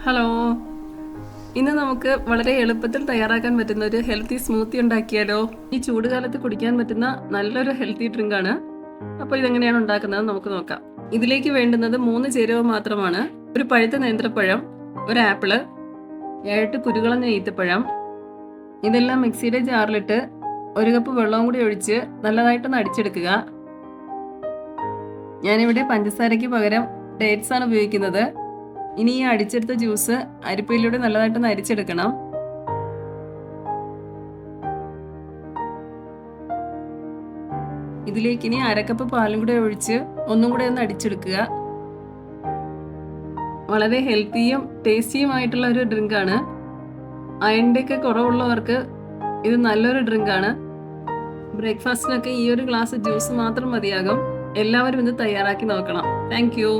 Hello, ഇന്ന് നമുക്ക് വളരെ എളുപ്പത്തിൽ തയ്യാറാക്കാൻ പറ്റുന്ന ഒരു ഹെൽത്തി സ്മൂത്തി ഉണ്ടാക്കിയാലോ? ഈ ചൂടുകാലത്ത് കുടിക്കാൻ പറ്റുന്ന നല്ലൊരു ഹെൽത്തി ഡ്രിങ്ക് ആണ്. അപ്പോൾ ഇതെങ്ങനെയാണ് ഉണ്ടാക്കുന്നത് നമുക്ക് നോക്കാം. ഇതിലേക്ക് വേണ്ടുന്നത് 3 ചേരുവ മാത്രമാണ്. ഒരു പഴുത്ത നേന്ത്രപ്പഴം, ഒരു ആപ്പിള്, 8 കുരുകളഞ്ഞ ഈത്തപ്പഴം. ഇതെല്ലാം മിക്സിയുടെ ജാറിലിട്ട് 1 കപ്പ് വെള്ളവും കൂടി ഒഴിച്ച് നല്ലതായിട്ടൊന്ന് അടിച്ചെടുക്കുക. ഞാനിവിടെ പഞ്ചസാരയ്ക്ക് പകരം ഡേറ്റ്സ് ആണ് ഉപയോഗിക്കുന്നത്. ഇനി ഈ അടിച്ചെടുത്ത ജ്യൂസ് അരിപ്പയിലൂടെ നല്ലതായിട്ടൊന്ന് അരിച്ചെടുക്കണം. ഇതിലേക്ക് ഇനി 1/2 കപ്പ് പാലും കൂടെ ഒഴിച്ച് ഒന്നും കൂടെ ഒന്ന് അടിച്ചെടുക്കുക. വളരെ ഹെൽത്തിയും ടേസ്റ്റിയുമായിട്ടുള്ള ഒരു ഡ്രിങ്ക് ആണ്. അയണിന്റെ ഒക്കെ കുറവുള്ളവർക്ക് ഇത് നല്ലൊരു ഡ്രിങ്ക് ആണ്. ബ്രേക്ക്ഫാസ്റ്റിനൊക്കെ ഈ ഒരു ഗ്ലാസ് ജ്യൂസ് മാത്രം മതിയാകും. എല്ലാവരും ഇത് തയ്യാറാക്കി നോക്കണം. Thank you.